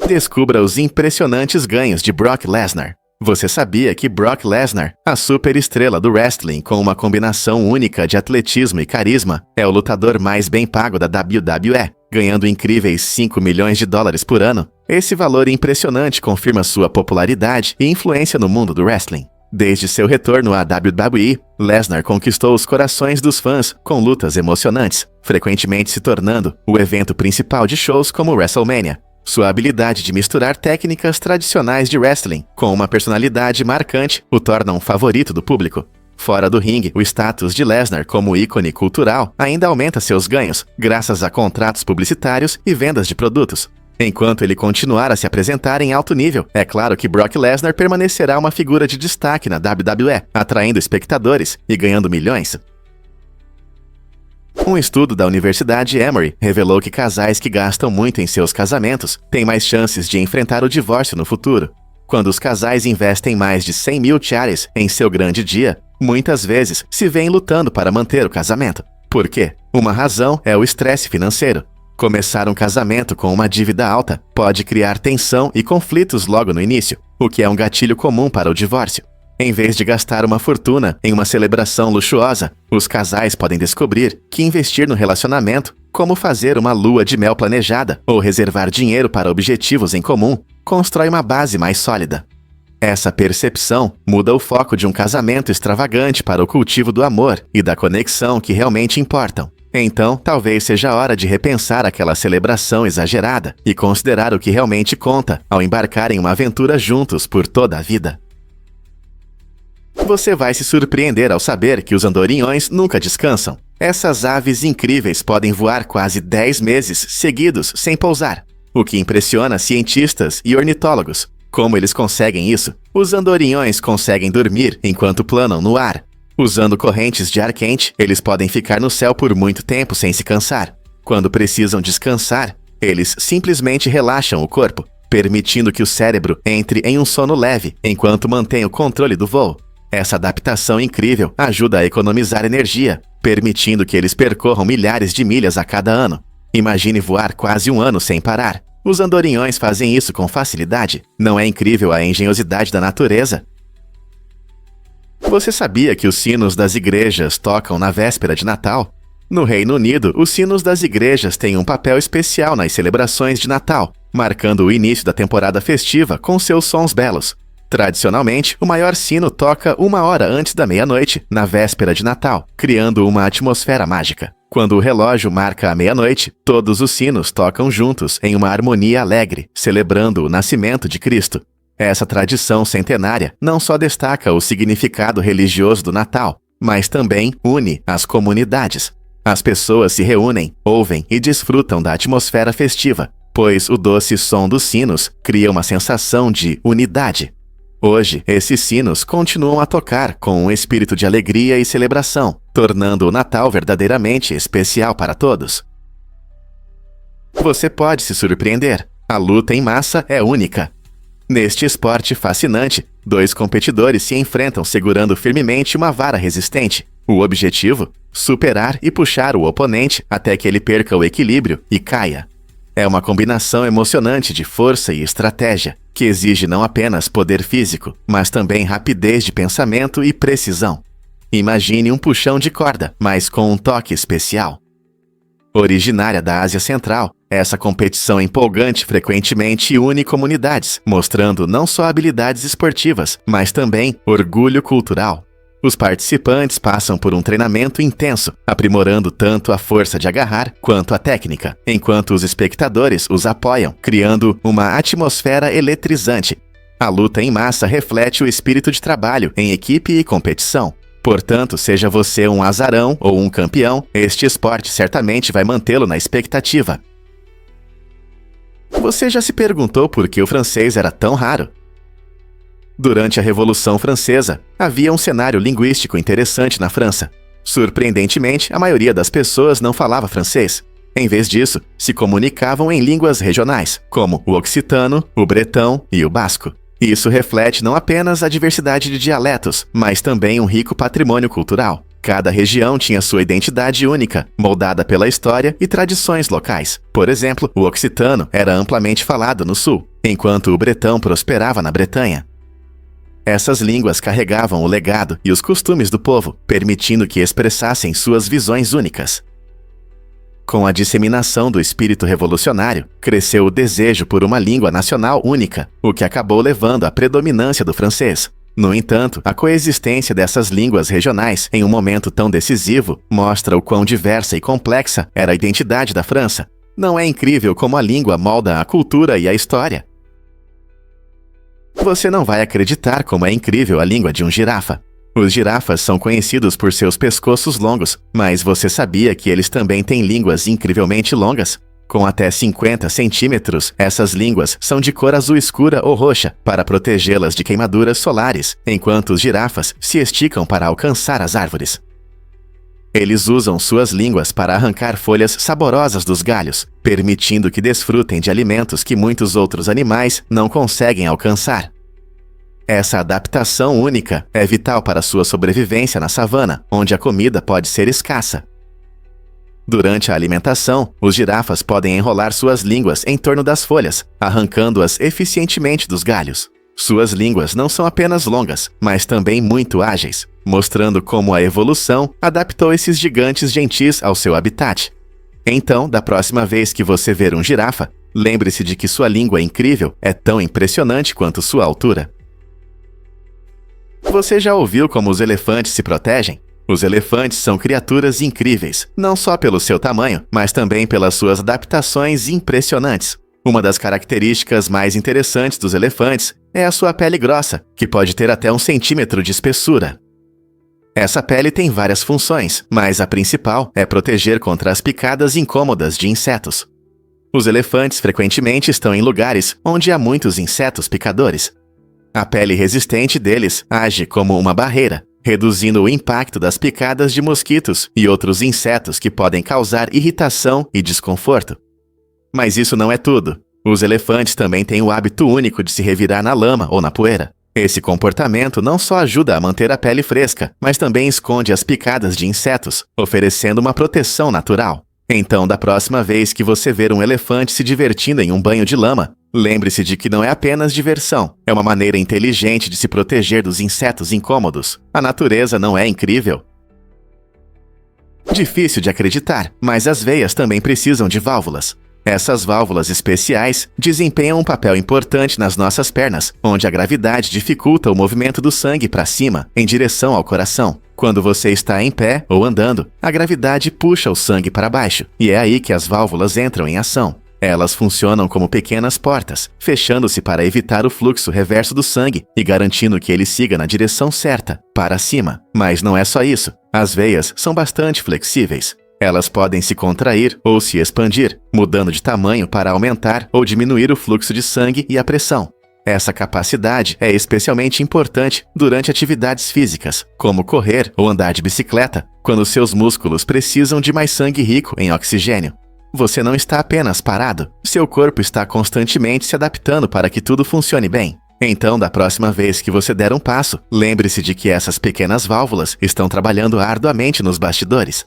Descubra os impressionantes ganhos de Brock Lesnar. Você sabia que Brock Lesnar, a superestrela do wrestling com uma combinação única de atletismo e carisma, é o lutador mais bem pago da WWE, ganhando incríveis $5 milhões por ano? Esse valor impressionante confirma sua popularidade e influência no mundo do wrestling. Desde seu retorno à WWE, Lesnar conquistou os corações dos fãs com lutas emocionantes, frequentemente se tornando o evento principal de shows como WrestleMania. Sua habilidade de misturar técnicas tradicionais de wrestling com uma personalidade marcante o torna um favorito do público. Fora do ringue, o status de Lesnar como ícone cultural ainda aumenta seus ganhos, graças a contratos publicitários e vendas de produtos. Enquanto ele continuar a se apresentar em alto nível, é claro que Brock Lesnar permanecerá uma figura de destaque na WWE, atraindo espectadores e ganhando milhões. Um estudo da Universidade Emory revelou que casais que gastam muito em seus casamentos têm mais chances de enfrentar o divórcio no futuro. Quando os casais investem mais de 100 mil charis em seu grande dia, muitas vezes se veem lutando para manter o casamento. Por quê? Uma razão é o estresse financeiro. Começar um casamento com uma dívida alta pode criar tensão e conflitos logo no início, o que é um gatilho comum para o divórcio. Em vez de gastar uma fortuna em uma celebração luxuosa, os casais podem descobrir que investir no relacionamento, como fazer uma lua de mel planejada ou reservar dinheiro para objetivos em comum, constrói uma base mais sólida. Essa percepção muda o foco de um casamento extravagante para o cultivo do amor e da conexão que realmente importam. Então, talvez seja a hora de repensar aquela celebração exagerada e considerar o que realmente conta ao embarcar em uma aventura juntos por toda a vida. Você vai se surpreender ao saber que os andorinhões nunca descansam. Essas aves incríveis podem voar quase 10 meses seguidos sem pousar, o que impressiona cientistas e ornitólogos. Como eles conseguem isso? Os andorinhões conseguem dormir enquanto planam no ar. Usando correntes de ar quente, eles podem ficar no céu por muito tempo sem se cansar. Quando precisam descansar, eles simplesmente relaxam o corpo, permitindo que o cérebro entre em um sono leve enquanto mantém o controle do voo. Essa adaptação incrível ajuda a economizar energia, permitindo que eles percorram milhares de milhas a cada ano. Imagine voar quase um ano sem parar. Os andorinhões fazem isso com facilidade. Não é incrível a engenhosidade da natureza? Você sabia que os sinos das igrejas tocam na véspera de Natal? No Reino Unido, os sinos das igrejas têm um papel especial nas celebrações de Natal, marcando o início da temporada festiva com seus sons belos. Tradicionalmente, o maior sino toca 1 hora antes da meia-noite, na véspera de Natal, criando uma atmosfera mágica. Quando o relógio marca a meia-noite, todos os sinos tocam juntos em uma harmonia alegre, celebrando o nascimento de Cristo. Essa tradição centenária não só destaca o significado religioso do Natal, mas também une as comunidades. As pessoas se reúnem, ouvem e desfrutam da atmosfera festiva, pois o doce som dos sinos cria uma sensação de unidade. Hoje, esses sinos continuam a tocar com um espírito de alegria e celebração, tornando o Natal verdadeiramente especial para todos. Você pode se surpreender. A luta em massa é única. Neste esporte fascinante, 2 competidores se enfrentam segurando firmemente uma vara resistente. O objetivo? Superar e puxar o oponente até que ele perca o equilíbrio e caia. É uma combinação emocionante de força e estratégia, que exige não apenas poder físico, mas também rapidez de pensamento e precisão. Imagine um puxão de corda, mas com um toque especial. Originária da Ásia Central, essa competição empolgante frequentemente une comunidades, mostrando não só habilidades esportivas, mas também orgulho cultural. Os participantes passam por um treinamento intenso, aprimorando tanto a força de agarrar quanto a técnica, enquanto os espectadores os apoiam, criando uma atmosfera eletrizante. A luta em massa reflete o espírito de trabalho em equipe e competição. Portanto, seja você um azarão ou um campeão, este esporte certamente vai mantê-lo na expectativa. Você já se perguntou por que o francês era tão raro? Durante a Revolução Francesa, havia um cenário linguístico interessante na França. Surpreendentemente, a maioria das pessoas não falava francês. Em vez disso, se comunicavam em línguas regionais, como o occitano, o bretão e o basco. Isso reflete não apenas a diversidade de dialetos, mas também um rico patrimônio cultural. Cada região tinha sua identidade única, moldada pela história e tradições locais. Por exemplo, o occitano era amplamente falado no sul, enquanto o bretão prosperava na Bretanha. Essas línguas carregavam o legado e os costumes do povo, permitindo que expressassem suas visões únicas. Com a disseminação do espírito revolucionário, cresceu o desejo por uma língua nacional única, o que acabou levando à predominância do francês. No entanto, a coexistência dessas línguas regionais em um momento tão decisivo mostra o quão diversa e complexa era a identidade da França. Não é incrível como a língua molda a cultura e a história? Você não vai acreditar como é incrível a língua de um girafa. Os girafas são conhecidos por seus pescoços longos, mas você sabia que eles também têm línguas incrivelmente longas? Com até 50 centímetros, essas línguas são de cor azul escura ou roxa para protegê-las de queimaduras solares, enquanto os girafas se esticam para alcançar as árvores. Eles usam suas línguas para arrancar folhas saborosas dos galhos, permitindo que desfrutem de alimentos que muitos outros animais não conseguem alcançar. Essa adaptação única é vital para sua sobrevivência na savana, onde a comida pode ser escassa. Durante a alimentação, os girafas podem enrolar suas línguas em torno das folhas, arrancando-as eficientemente dos galhos. Suas línguas não são apenas longas, mas também muito ágeis, mostrando como a evolução adaptou esses gigantes gentis ao seu habitat. Então, da próxima vez que você ver um girafa, lembre-se de que sua língua incrível é tão impressionante quanto sua altura. Você já ouviu como os elefantes se protegem? Os elefantes são criaturas incríveis, não só pelo seu tamanho, mas também pelas suas adaptações impressionantes. Uma das características mais interessantes dos elefantes é a sua pele grossa, que pode ter até 1 centímetro de espessura. Essa pele tem várias funções, mas a principal é proteger contra as picadas incômodas de insetos. Os elefantes frequentemente estão em lugares onde há muitos insetos picadores. A pele resistente deles age como uma barreira, reduzindo o impacto das picadas de mosquitos e outros insetos que podem causar irritação e desconforto. Mas isso não é tudo. Os elefantes também têm o hábito único de se revirar na lama ou na poeira. Esse comportamento não só ajuda a manter a pele fresca, mas também esconde as picadas de insetos, oferecendo uma proteção natural. Então, da próxima vez que você ver um elefante se divertindo em um banho de lama, lembre-se de que não é apenas diversão, é uma maneira inteligente de se proteger dos insetos incômodos. A natureza não é incrível? Difícil de acreditar, mas as veias também precisam de válvulas. Essas válvulas especiais desempenham um papel importante nas nossas pernas, onde a gravidade dificulta o movimento do sangue para cima, em direção ao coração. Quando você está em pé ou andando, a gravidade puxa o sangue para baixo, e é aí que as válvulas entram em ação. Elas funcionam como pequenas portas, fechando-se para evitar o fluxo reverso do sangue e garantindo que ele siga na direção certa, para cima. Mas não é só isso. As veias são bastante flexíveis. Elas podem se contrair ou se expandir, mudando de tamanho para aumentar ou diminuir o fluxo de sangue e a pressão. Essa capacidade é especialmente importante durante atividades físicas, como correr ou andar de bicicleta, quando seus músculos precisam de mais sangue rico em oxigênio. Você não está apenas parado, seu corpo está constantemente se adaptando para que tudo funcione bem. Então, da próxima vez que você der um passo, lembre-se de que essas pequenas válvulas estão trabalhando arduamente nos bastidores.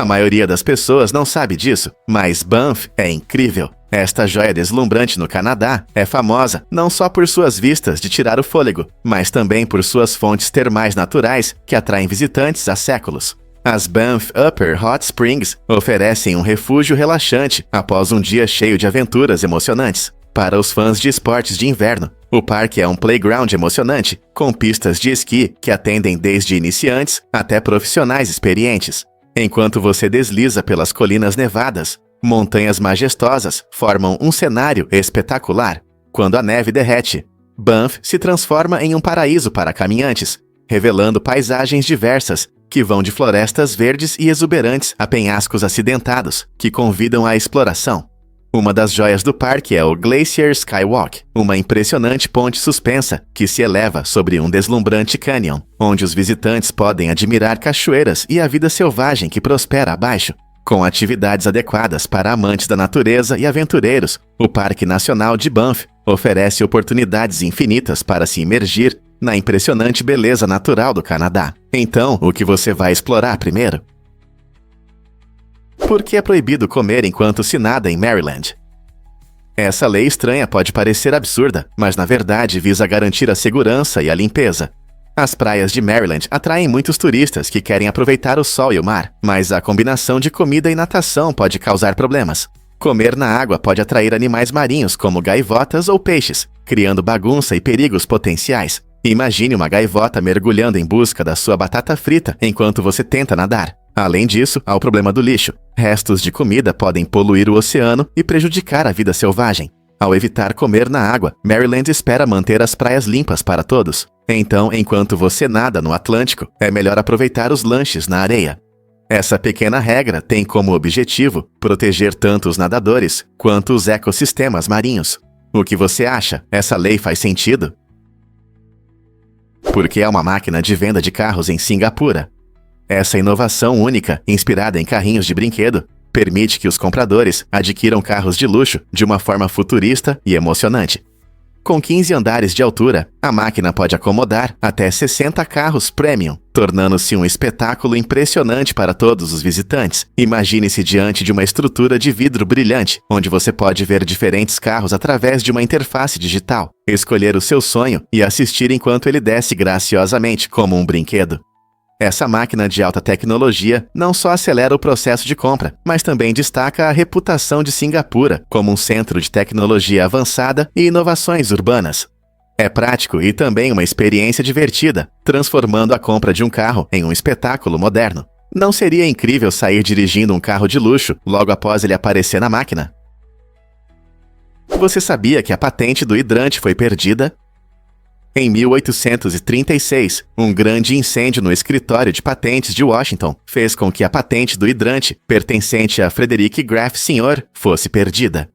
A maioria das pessoas não sabe disso, mas Banff é incrível. Esta joia deslumbrante no Canadá é famosa não só por suas vistas de tirar o fôlego, mas também por suas fontes termais naturais que atraem visitantes há séculos. As Banff Upper Hot Springs oferecem um refúgio relaxante após um dia cheio de aventuras emocionantes. Para os fãs de esportes de inverno, o parque é um playground emocionante, com pistas de esqui que atendem desde iniciantes até profissionais experientes. Enquanto você desliza pelas colinas nevadas, montanhas majestosas formam um cenário espetacular. Quando a neve derrete, Banff se transforma em um paraíso para caminhantes, revelando paisagens diversas que vão de florestas verdes e exuberantes a penhascos acidentados, que convidam à exploração. Uma das joias do parque é o Glacier Skywalk, uma impressionante ponte suspensa que se eleva sobre um deslumbrante canyon, onde os visitantes podem admirar cachoeiras e a vida selvagem que prospera abaixo. Com atividades adequadas para amantes da natureza e aventureiros, o Parque Nacional de Banff oferece oportunidades infinitas para se imergir na impressionante beleza natural do Canadá. Então, o que você vai explorar primeiro? Por que é proibido comer enquanto se nada em Maryland? Essa lei estranha pode parecer absurda, mas na verdade visa garantir a segurança e a limpeza. As praias de Maryland atraem muitos turistas que querem aproveitar o sol e o mar, mas a combinação de comida e natação pode causar problemas. Comer na água pode atrair animais marinhos como gaivotas ou peixes, criando bagunça e perigos potenciais. Imagine uma gaivota mergulhando em busca da sua batata frita enquanto você tenta nadar. Além disso, há o problema do lixo. Restos de comida podem poluir o oceano e prejudicar a vida selvagem. Ao evitar comer na água, Maryland espera manter as praias limpas para todos. Então, enquanto você nada no Atlântico, é melhor aproveitar os lanches na areia. Essa pequena regra tem como objetivo proteger tanto os nadadores quanto os ecossistemas marinhos. O que você acha? Essa lei faz sentido? Porque é uma máquina de venda de carros em Singapura. Essa inovação única, inspirada em carrinhos de brinquedo, permite que os compradores adquiram carros de luxo de uma forma futurista e emocionante. Com 15 andares de altura, a máquina pode acomodar até 60 carros premium, tornando-se um espetáculo impressionante para todos os visitantes. Imagine-se diante de uma estrutura de vidro brilhante, onde você pode ver diferentes carros através de uma interface digital, escolher o seu sonho e assistir enquanto ele desce graciosamente como um brinquedo. Essa máquina de alta tecnologia não só acelera o processo de compra, mas também destaca a reputação de Singapura como um centro de tecnologia avançada e inovações urbanas. É prático e também uma experiência divertida, transformando a compra de um carro em um espetáculo moderno. Não seria incrível sair dirigindo um carro de luxo logo após ele aparecer na máquina? Você sabia que a patente do hidrante foi perdida? Em 1836, um grande incêndio no escritório de patentes de Washington fez com que a patente do hidrante, pertencente a Frederick Graff Sr., fosse perdida.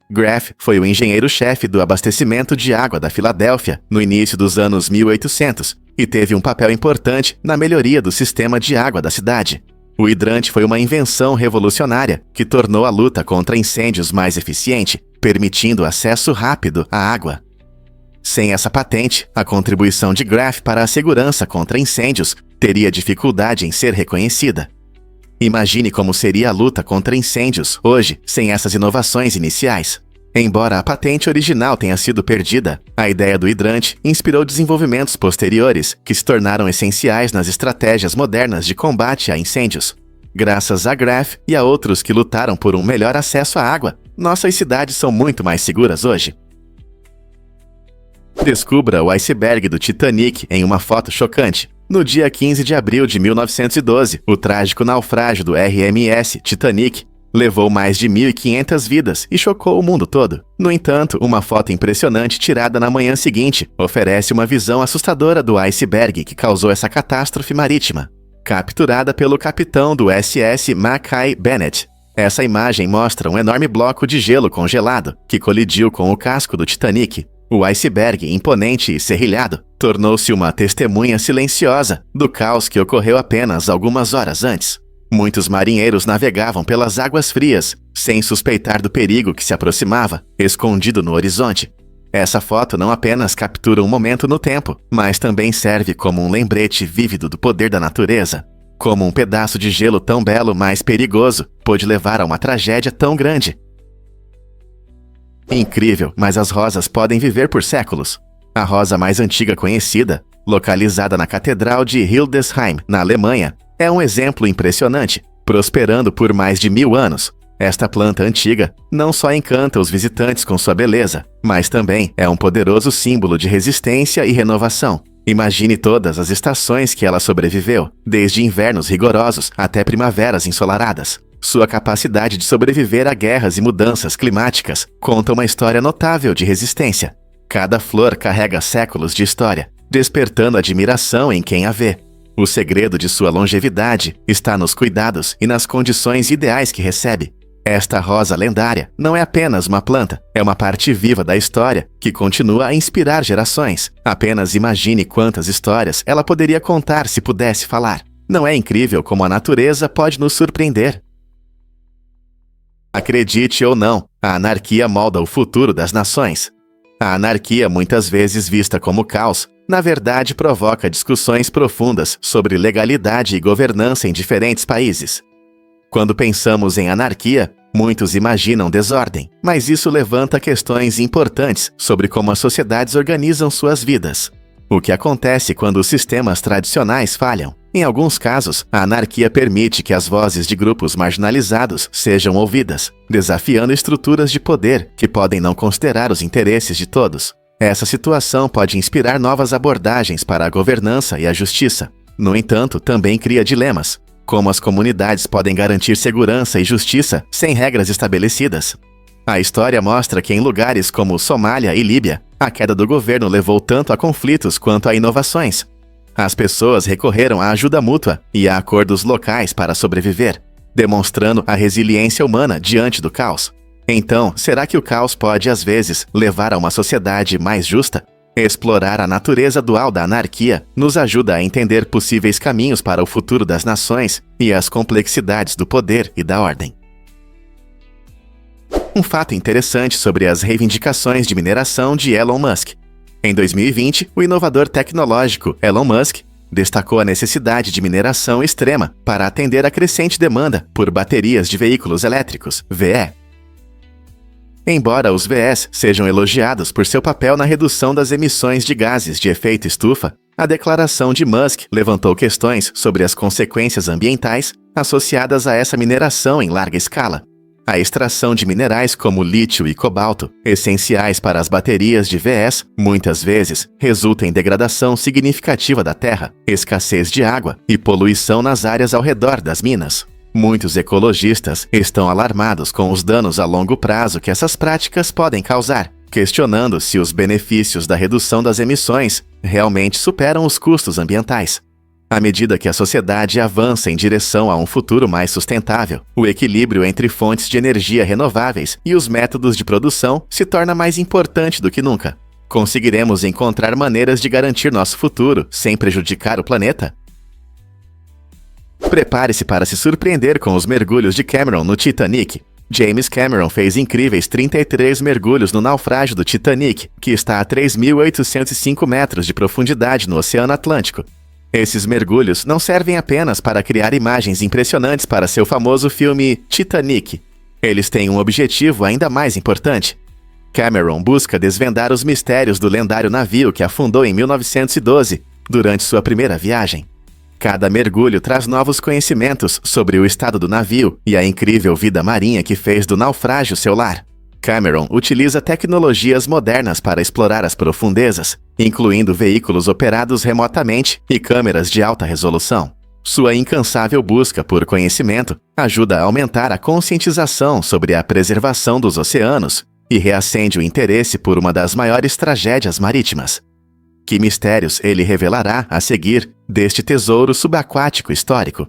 Graff foi o engenheiro-chefe do abastecimento de água da Filadélfia no início dos anos 1800 e teve um papel importante na melhoria do sistema de água da cidade. O hidrante foi uma invenção revolucionária que tornou a luta contra incêndios mais eficiente, permitindo acesso rápido à água. Sem essa patente, a contribuição de Graff para a segurança contra incêndios teria dificuldade em ser reconhecida. Imagine como seria a luta contra incêndios hoje sem essas inovações iniciais. Embora a patente original tenha sido perdida, a ideia do hidrante inspirou desenvolvimentos posteriores que se tornaram essenciais nas estratégias modernas de combate a incêndios. Graças a Graff e a outros que lutaram por um melhor acesso à água, nossas cidades são muito mais seguras hoje. Descubra o iceberg do Titanic em uma foto chocante. No dia 15 de abril de 1912, o trágico naufrágio do RMS Titanic levou mais de 1.500 vidas e chocou o mundo todo. No entanto, uma foto impressionante tirada na manhã seguinte oferece uma visão assustadora do iceberg que causou essa catástrofe marítima. Capturada pelo capitão do SS Mackay Bennett. Essa imagem mostra um enorme bloco de gelo congelado que colidiu com o casco do Titanic. O iceberg, imponente e serrilhado, tornou-se uma testemunha silenciosa do caos que ocorreu apenas algumas horas antes. Muitos marinheiros navegavam pelas águas frias, sem suspeitar do perigo que se aproximava, escondido no horizonte. Essa foto não apenas captura um momento no tempo, mas também serve como um lembrete vívido do poder da natureza. Como um pedaço de gelo tão belo, mas perigoso, pode levar a uma tragédia tão grande. Incrível, mas as rosas podem viver por séculos. A rosa mais antiga conhecida, localizada na Catedral de Hildesheim, na Alemanha, é um exemplo impressionante, prosperando por mais de 1000 anos. Esta planta antiga não só encanta os visitantes com sua beleza, mas também é um poderoso símbolo de resistência e renovação. Imagine todas as estações que ela sobreviveu, desde invernos rigorosos até primaveras ensolaradas. Sua capacidade de sobreviver a guerras e mudanças climáticas conta uma história notável de resistência. Cada flor carrega séculos de história, despertando admiração em quem a vê. O segredo de sua longevidade está nos cuidados e nas condições ideais que recebe. Esta rosa lendária não é apenas uma planta, é uma parte viva da história que continua a inspirar gerações. Apenas imagine quantas histórias ela poderia contar se pudesse falar. Não é incrível como a natureza pode nos surpreender? Acredite ou não, a anarquia molda o futuro das nações. A anarquia, muitas vezes vista como caos, na verdade provoca discussões profundas sobre legalidade e governança em diferentes países. Quando pensamos em anarquia, muitos imaginam desordem, mas isso levanta questões importantes sobre como as sociedades organizam suas vidas. O que acontece quando os sistemas tradicionais falham? Em alguns casos, a anarquia permite que as vozes de grupos marginalizados sejam ouvidas, desafiando estruturas de poder que podem não considerar os interesses de todos. Essa situação pode inspirar novas abordagens para a governança e a justiça. No entanto, também cria dilemas. Como as comunidades podem garantir segurança e justiça sem regras estabelecidas? A história mostra que em lugares como Somália e Líbia, a queda do governo levou tanto a conflitos quanto a inovações. As pessoas recorreram à ajuda mútua e a acordos locais para sobreviver, demonstrando a resiliência humana diante do caos. Então, será que o caos pode, às vezes, levar a uma sociedade mais justa? Explorar a natureza dual da anarquia nos ajuda a entender possíveis caminhos para o futuro das nações e as complexidades do poder e da ordem. Um fato interessante sobre as reivindicações de mineração de Elon Musk. Em 2020, o inovador tecnológico Elon Musk destacou a necessidade de mineração extrema para atender a crescente demanda por baterias de veículos elétricos, VE. Embora os VEs sejam elogiados por seu papel na redução das emissões de gases de efeito estufa, a declaração de Musk levantou questões sobre as consequências ambientais associadas a essa mineração em larga escala. A extração de minerais como lítio e cobalto, essenciais para as baterias de VEs, muitas vezes resulta em degradação significativa da terra, escassez de água e poluição nas áreas ao redor das minas. Muitos ecologistas estão alarmados com os danos a longo prazo que essas práticas podem causar, questionando se os benefícios da redução das emissões realmente superam os custos ambientais. À medida que a sociedade avança em direção a um futuro mais sustentável, o equilíbrio entre fontes de energia renováveis e os métodos de produção se torna mais importante do que nunca. Conseguiremos encontrar maneiras de garantir nosso futuro sem prejudicar o planeta? Prepare-se para se surpreender com os mergulhos de Cameron no Titanic. James Cameron fez incríveis 33 mergulhos no naufrágio do Titanic, que está a 3.805 metros de profundidade no Oceano Atlântico. Esses mergulhos não servem apenas para criar imagens impressionantes para seu famoso filme Titanic. Eles têm um objetivo ainda mais importante. Cameron busca desvendar os mistérios do lendário navio que afundou em 1912, durante sua primeira viagem. Cada mergulho traz novos conhecimentos sobre o estado do navio e a incrível vida marinha que fez do naufrágio seu lar. Cameron utiliza tecnologias modernas para explorar as profundezas, incluindo veículos operados remotamente e câmeras de alta resolução. Sua incansável busca por conhecimento ajuda a aumentar a conscientização sobre a preservação dos oceanos e reacende o interesse por uma das maiores tragédias marítimas. Que mistérios ele revelará a seguir deste tesouro subaquático histórico?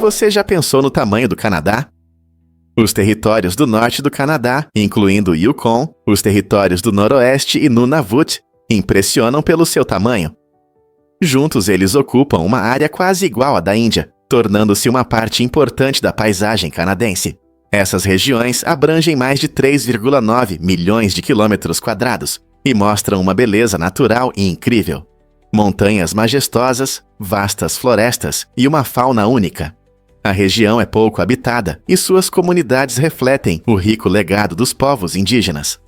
Você já pensou no tamanho do Canadá? Os territórios do norte do Canadá, incluindo o Yukon, os territórios do noroeste e Nunavut, impressionam pelo seu tamanho. Juntos eles ocupam uma área quase igual à da Índia, tornando-se uma parte importante da paisagem canadense. Essas regiões abrangem mais de 3,9 milhões de quilômetros quadrados e mostram uma beleza natural e incrível. Montanhas majestosas, vastas florestas e uma fauna única. A região é pouco habitada e suas comunidades refletem o rico legado dos povos indígenas.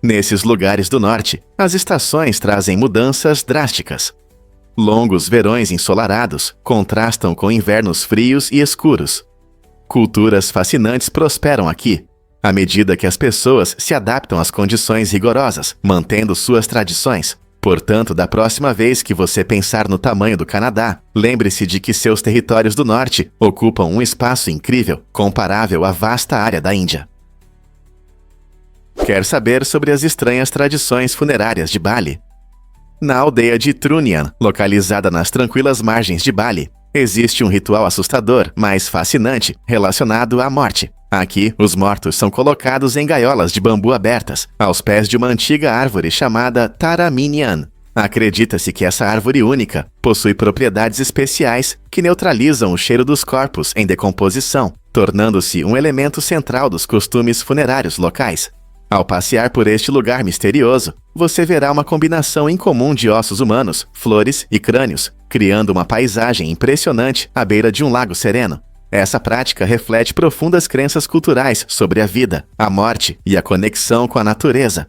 Nesses lugares do norte, as estações trazem mudanças drásticas. Longos verões ensolarados contrastam com invernos frios e escuros. Culturas fascinantes prosperam aqui, à medida que as pessoas se adaptam às condições rigorosas, mantendo suas tradições. Portanto, da próxima vez que você pensar no tamanho do Canadá, lembre-se de que seus territórios do norte ocupam um espaço incrível, comparável à vasta área da Índia. Quer saber sobre as estranhas tradições funerárias de Bali? Na aldeia de Trunian, localizada nas tranquilas margens de Bali, existe um ritual assustador, mas fascinante, relacionado à morte. Aqui, os mortos são colocados em gaiolas de bambu abertas, aos pés de uma antiga árvore chamada Taraminian. Acredita-se que essa árvore única possui propriedades especiais que neutralizam o cheiro dos corpos em decomposição, tornando-se um elemento central dos costumes funerários locais. Ao passear por este lugar misterioso, você verá uma combinação incomum de ossos humanos, flores e crânios, criando uma paisagem impressionante à beira de um lago sereno. Essa prática reflete profundas crenças culturais sobre a vida, a morte e a conexão com a natureza.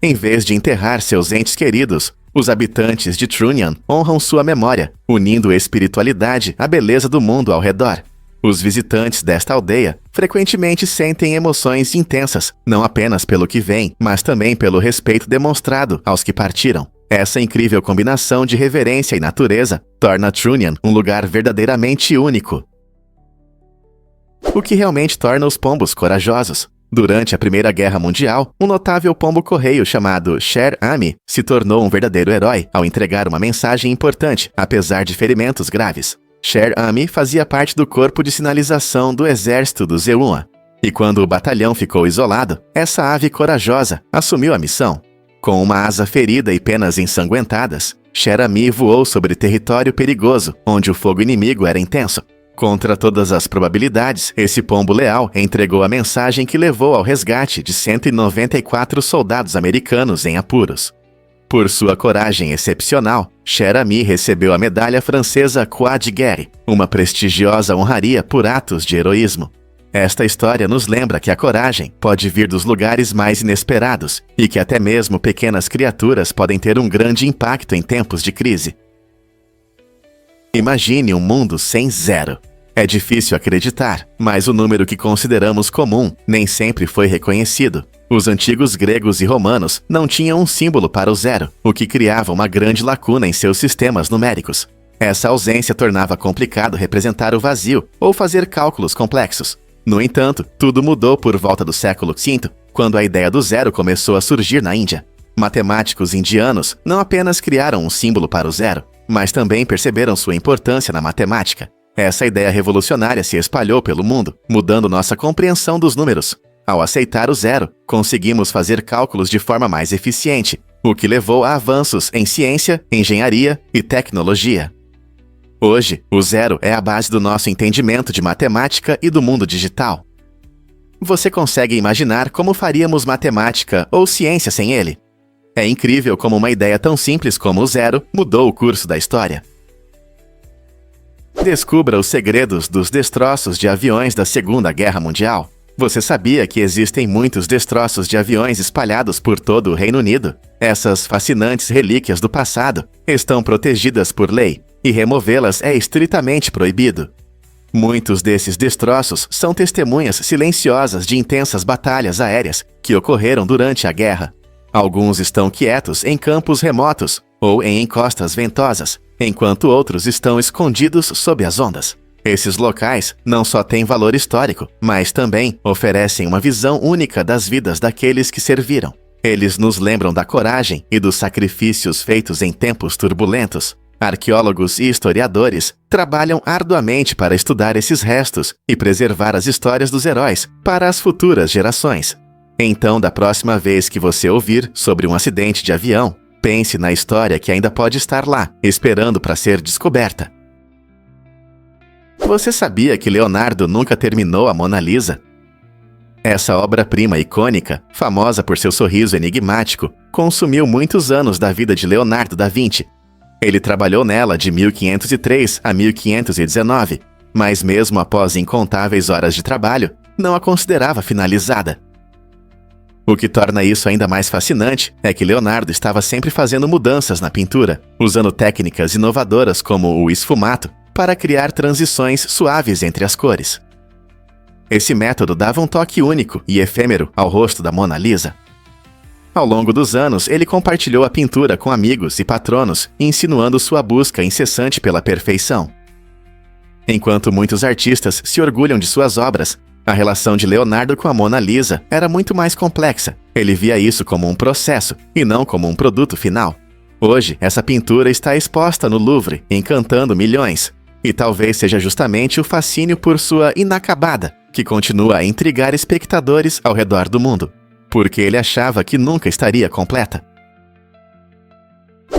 Em vez de enterrar seus entes queridos, os habitantes de Trunion honram sua memória, unindo espiritualidade à beleza do mundo ao redor. Os visitantes desta aldeia frequentemente sentem emoções intensas, não apenas pelo que vem, mas também pelo respeito demonstrado aos que partiram. Essa incrível combinação de reverência e natureza torna Trunion um lugar verdadeiramente único. O que realmente torna os pombos corajosos? Durante a Primeira Guerra Mundial, um notável pombo-correio chamado Sher Ami se tornou um verdadeiro herói ao entregar uma mensagem importante, apesar de ferimentos graves. Sher Ami fazia parte do corpo de sinalização do exército do Zeuma, e quando o batalhão ficou isolado, essa ave corajosa assumiu a missão. Com uma asa ferida e penas ensanguentadas, Sher Ami voou sobre território perigoso, onde o fogo inimigo era intenso. Contra todas as probabilidades, esse pombo leal entregou a mensagem que levou ao resgate de 194 soldados americanos em apuros. Por sua coragem excepcional, Sher Ami recebeu a medalha francesa Croix de Guerre, uma prestigiosa honraria por atos de heroísmo. Esta história nos lembra que a coragem pode vir dos lugares mais inesperados e que até mesmo pequenas criaturas podem ter um grande impacto em tempos de crise. Imagine um mundo sem zero. É difícil acreditar, mas o número que consideramos comum nem sempre foi reconhecido. Os antigos gregos e romanos não tinham um símbolo para o zero, o que criava uma grande lacuna em seus sistemas numéricos. Essa ausência tornava complicado representar o vazio ou fazer cálculos complexos. No entanto, tudo mudou por volta do século V, quando a ideia do zero começou a surgir na Índia. Matemáticos indianos não apenas criaram um símbolo para o zero, mas também perceberam sua importância na matemática. Essa ideia revolucionária se espalhou pelo mundo, mudando nossa compreensão dos números. Ao aceitar o zero, conseguimos fazer cálculos de forma mais eficiente, o que levou a avanços em ciência, engenharia e tecnologia. Hoje, o zero é a base do nosso entendimento de matemática e do mundo digital. Você consegue imaginar como faríamos matemática ou ciência sem ele? É incrível como uma ideia tão simples como o zero mudou o curso da história. Descubra os segredos dos destroços de aviões da Segunda Guerra Mundial. Você sabia que existem muitos destroços de aviões espalhados por todo o Reino Unido? Essas fascinantes relíquias do passado estão protegidas por lei, e removê-las é estritamente proibido. Muitos desses destroços são testemunhas silenciosas de intensas batalhas aéreas que ocorreram durante a guerra. Alguns estão quietos em campos remotos ou em encostas ventosas, enquanto outros estão escondidos sob as ondas. Esses locais não só têm valor histórico, mas também oferecem uma visão única das vidas daqueles que serviram. Eles nos lembram da coragem e dos sacrifícios feitos em tempos turbulentos. Arqueólogos e historiadores trabalham arduamente para estudar esses restos e preservar as histórias dos heróis para as futuras gerações. Então, da próxima vez que você ouvir sobre um acidente de avião, pense na história que ainda pode estar lá, esperando para ser descoberta. Você sabia que Leonardo nunca terminou a Mona Lisa? Essa obra-prima icônica, famosa por seu sorriso enigmático, consumiu muitos anos da vida de Leonardo da Vinci. Ele trabalhou nela de 1503 a 1519, mas mesmo após incontáveis horas de trabalho, não a considerava finalizada. O que torna isso ainda mais fascinante é que Leonardo estava sempre fazendo mudanças na pintura, usando técnicas inovadoras como o esfumato para criar transições suaves entre as cores. Esse método dava um toque único e efêmero ao rosto da Mona Lisa. Ao longo dos anos, ele compartilhou a pintura com amigos e patronos, insinuando sua busca incessante pela perfeição. Enquanto muitos artistas se orgulham de suas obras, a relação de Leonardo com a Mona Lisa era muito mais complexa. Ele via isso como um processo, e não como um produto final. Hoje, essa pintura está exposta no Louvre, encantando milhões. E talvez seja justamente o fascínio por sua inacabada, que continua a intrigar espectadores ao redor do mundo. Porque ele achava que nunca estaria completa.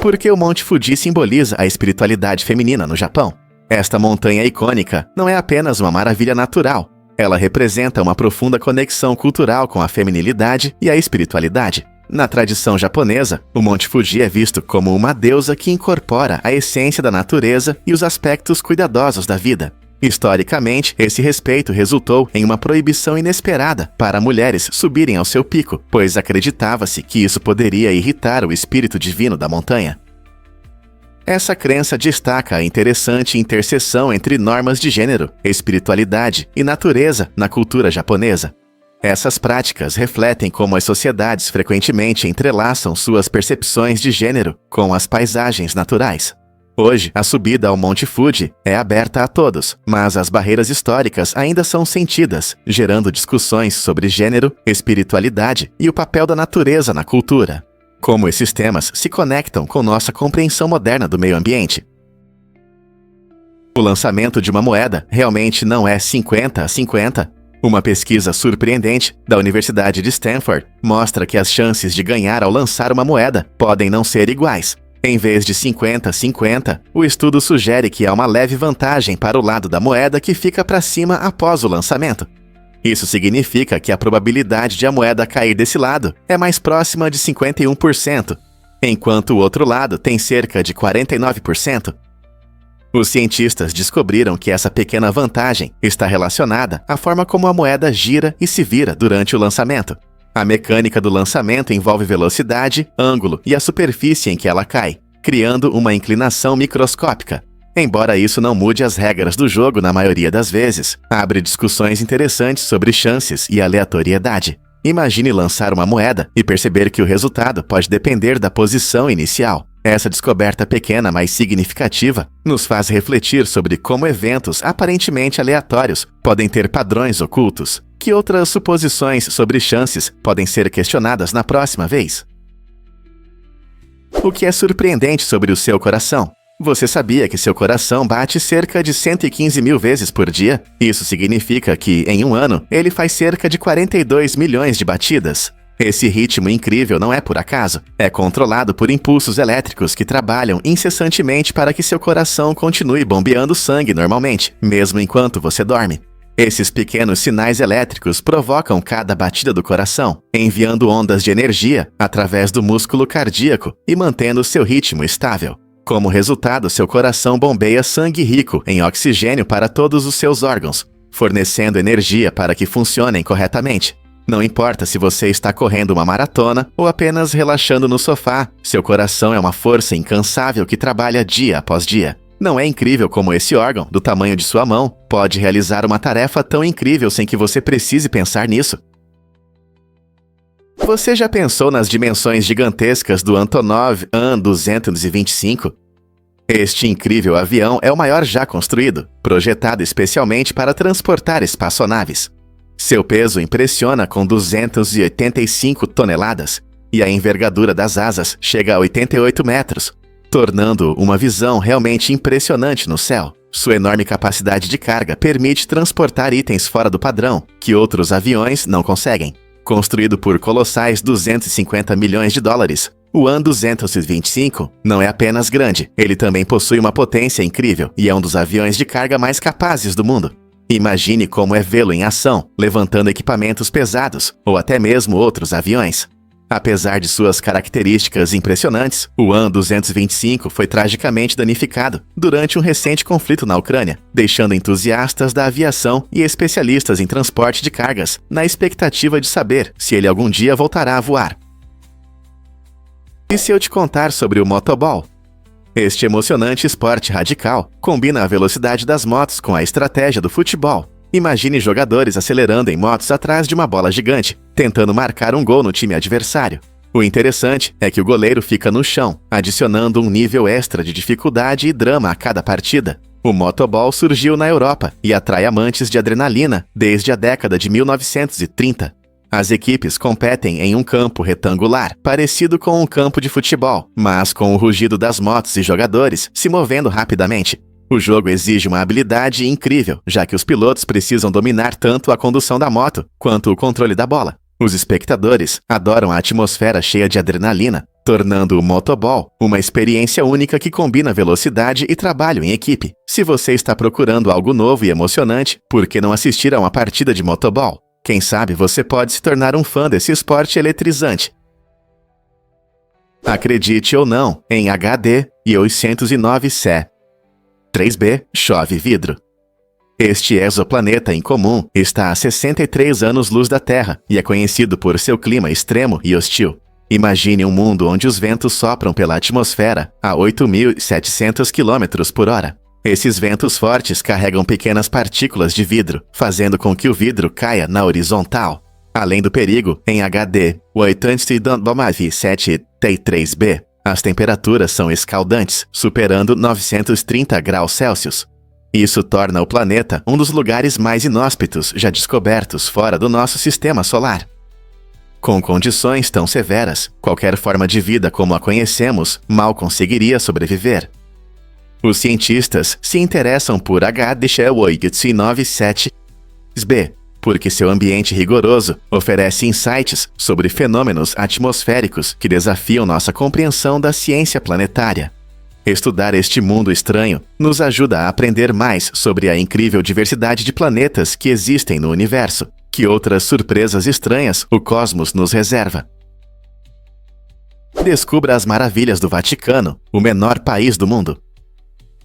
Porque o Monte Fuji simboliza a espiritualidade feminina no Japão. Esta montanha icônica não é apenas uma maravilha natural. Ela representa uma profunda conexão cultural com a feminilidade e a espiritualidade. Na tradição japonesa, o Monte Fuji é visto como uma deusa que incorpora a essência da natureza e os aspectos cuidadosos da vida. Historicamente, esse respeito resultou em uma proibição inesperada para mulheres subirem ao seu pico, pois acreditava-se que isso poderia irritar o espírito divino da montanha. Essa crença destaca a interessante interseção entre normas de gênero, espiritualidade e natureza na cultura japonesa. Essas práticas refletem como as sociedades frequentemente entrelaçam suas percepções de gênero com as paisagens naturais. Hoje, a subida ao Monte Fuji é aberta a todos, mas as barreiras históricas ainda são sentidas, gerando discussões sobre gênero, espiritualidade e o papel da natureza na cultura. Como esses temas se conectam com nossa compreensão moderna do meio ambiente? O lançamento de uma moeda realmente não é 50-50? Uma pesquisa surpreendente da Universidade de Stanford mostra que as chances de ganhar ao lançar uma moeda podem não ser iguais. Em vez de 50-50, o estudo sugere que há uma leve vantagem para o lado da moeda que fica para cima após o lançamento. Isso significa que a probabilidade de a moeda cair desse lado é mais próxima de 51%, enquanto o outro lado tem cerca de 49%. Os cientistas descobriram que essa pequena vantagem está relacionada à forma como a moeda gira e se vira durante o lançamento. A mecânica do lançamento envolve velocidade, ângulo e a superfície em que ela cai, criando uma inclinação microscópica. Embora isso não mude as regras do jogo na maioria das vezes, abre discussões interessantes sobre chances e aleatoriedade. Imagine lançar uma moeda e perceber que o resultado pode depender da posição inicial. Essa descoberta pequena, mas significativa, nos faz refletir sobre como eventos aparentemente aleatórios podem ter padrões ocultos. Que outras suposições sobre chances podem ser questionadas na próxima vez? O que é surpreendente sobre o seu coração? Você sabia que seu coração bate cerca de 115 mil vezes por dia? Isso significa que, em um ano, ele faz cerca de 42 milhões de batidas. Esse ritmo incrível não é por acaso. É controlado por impulsos elétricos que trabalham incessantemente para que seu coração continue bombeando sangue normalmente, mesmo enquanto você dorme. Esses pequenos sinais elétricos provocam cada batida do coração, enviando ondas de energia através do músculo cardíaco e mantendo seu ritmo estável. Como resultado, seu coração bombeia sangue rico em oxigênio para todos os seus órgãos, fornecendo energia para que funcionem corretamente. Não importa se você está correndo uma maratona ou apenas relaxando no sofá, seu coração é uma força incansável que trabalha dia após dia. Não é incrível como esse órgão, do tamanho de sua mão, pode realizar uma tarefa tão incrível sem que você precise pensar nisso? Você já pensou nas dimensões gigantescas do Antonov An-225? Este incrível avião é o maior já construído, projetado especialmente para transportar espaçonaves. Seu peso impressiona com 285 toneladas, e a envergadura das asas chega a 88 metros, tornando uma visão realmente impressionante no céu. Sua enorme capacidade de carga permite transportar itens fora do padrão, que outros aviões não conseguem. Construído por colossais 250 milhões de dólares, o An-225 não é apenas grande, ele também possui uma potência incrível e é um dos aviões de carga mais capazes do mundo. Imagine como é vê-lo em ação, levantando equipamentos pesados, ou até mesmo outros aviões. Apesar de suas características impressionantes, o An-225 foi tragicamente danificado durante um recente conflito na Ucrânia, deixando entusiastas da aviação e especialistas em transporte de cargas na expectativa de saber se ele algum dia voltará a voar. E se eu te contar sobre o motoball? Este emocionante esporte radical combina a velocidade das motos com a estratégia do futebol. Imagine jogadores acelerando em motos atrás de uma bola gigante, tentando marcar um gol no time adversário. O interessante é que o goleiro fica no chão, adicionando um nível extra de dificuldade e drama a cada partida. O motoball surgiu na Europa e atrai amantes de adrenalina desde a década de 1930. As equipes competem em um campo retangular, parecido com um campo de futebol, mas com o rugido das motos e jogadores se movendo rapidamente. O jogo exige uma habilidade incrível, já que os pilotos precisam dominar tanto a condução da moto quanto o controle da bola. Os espectadores adoram a atmosfera cheia de adrenalina, tornando o motoball uma experiência única que combina velocidade e trabalho em equipe. Se você está procurando algo novo e emocionante, por que não assistir a uma partida de motoball? Quem sabe você pode se tornar um fã desse esporte eletrizante. Acredite ou não, em HD e 809C. 3b. Chove vidro. Este exoplaneta incomum está a 63 anos-luz da Terra e é conhecido por seu clima extremo e hostil. Imagine um mundo onde os ventos sopram pela atmosfera a 8.700 km por hora. Esses ventos fortes carregam pequenas partículas de vidro, fazendo com que o vidro caia na horizontal. Além do perigo, em HD 809C3b, as temperaturas são escaldantes, superando 930 graus Celsius. Isso torna o planeta um dos lugares mais inóspitos já descobertos fora do nosso sistema solar. Com condições tão severas, qualquer forma de vida como a conhecemos mal conseguiria sobreviver. Os cientistas se interessam por HD 809C3b, porque seu ambiente rigoroso oferece insights sobre fenômenos atmosféricos que desafiam nossa compreensão da ciência planetária. Estudar este mundo estranho nos ajuda a aprender mais sobre a incrível diversidade de planetas que existem no universo. Que outras surpresas estranhas o cosmos nos reserva. Descubra as maravilhas do Vaticano, o menor país do mundo.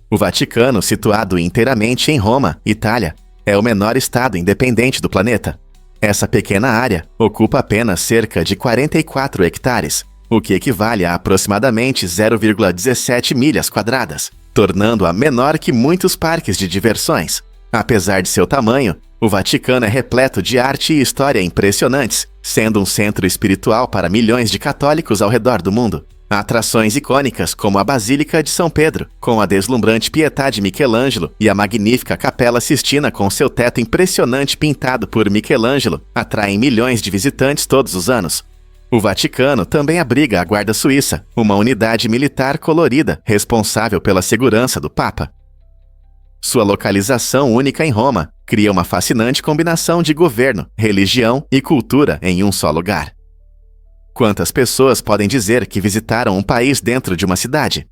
O Vaticano, situado inteiramente em Roma, Itália, é o menor estado independente do planeta. Essa pequena área ocupa apenas cerca de 44 hectares, o que equivale a aproximadamente 0,17 milhas quadradas, tornando-a menor que muitos parques de diversões. Apesar de seu tamanho, o Vaticano é repleto de arte e história impressionantes, sendo um centro espiritual para milhões de católicos ao redor do mundo. Há atrações icônicas como a Basílica de São Pedro, com a deslumbrante Pietà de Michelangelo, e a magnífica Capela Sistina com seu teto impressionante pintado por Michelangelo, atraem milhões de visitantes todos os anos. O Vaticano também abriga a Guarda Suíça, uma unidade militar colorida responsável pela segurança do Papa. Sua localização única em Roma cria uma fascinante combinação de governo, religião e cultura em um só lugar. Quantas pessoas podem dizer que visitaram um país dentro de uma cidade?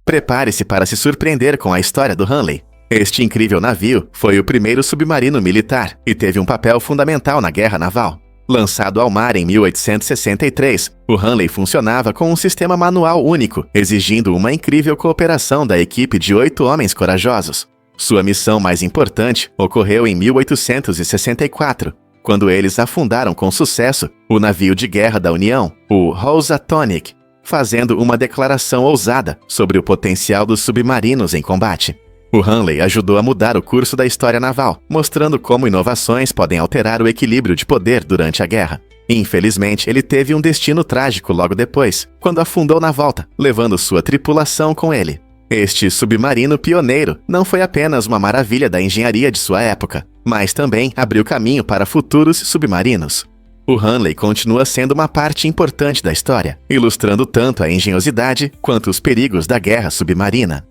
Prepare-se para se surpreender com a história do Hunley. Este incrível navio foi o primeiro submarino militar e teve um papel fundamental na Guerra Naval. Lançado ao mar em 1863, o Hunley funcionava com um sistema manual único, exigindo uma incrível cooperação da equipe de 8 homens corajosos. Sua missão mais importante ocorreu em 1864, quando eles afundaram com sucesso o navio de guerra da União, o Housatonic, fazendo uma declaração ousada sobre o potencial dos submarinos em combate. O Hunley ajudou a mudar o curso da história naval, mostrando como inovações podem alterar o equilíbrio de poder durante a guerra. Infelizmente, ele teve um destino trágico logo depois, quando afundou na volta, levando sua tripulação com ele. Este submarino pioneiro não foi apenas uma maravilha da engenharia de sua época, mas também abriu caminho para futuros submarinos. O Hunley continua sendo uma parte importante da história, ilustrando tanto a engenhosidade quanto os perigos da guerra submarina.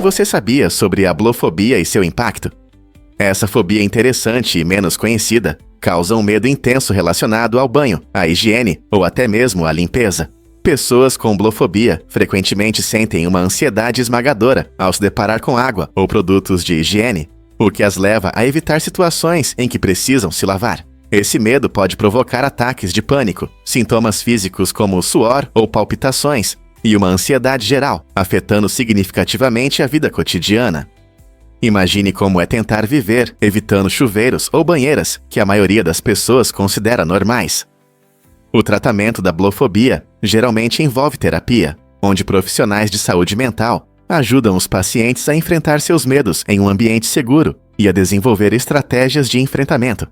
Você sabia sobre a blofobia e seu impacto? Essa fobia interessante e menos conhecida causa um medo intenso relacionado ao banho, à higiene ou até mesmo à limpeza. Pessoas com blofobia frequentemente sentem uma ansiedade esmagadora ao se deparar com água ou produtos de higiene, o que as leva a evitar situações em que precisam se lavar. Esse medo pode provocar ataques de pânico, sintomas físicos como suor ou palpitações, e uma ansiedade geral, afetando significativamente a vida cotidiana. Imagine como é tentar viver evitando chuveiros ou banheiras que a maioria das pessoas considera normais. O tratamento da blofobia geralmente envolve terapia, onde profissionais de saúde mental ajudam os pacientes a enfrentar seus medos em um ambiente seguro e a desenvolver estratégias de enfrentamento.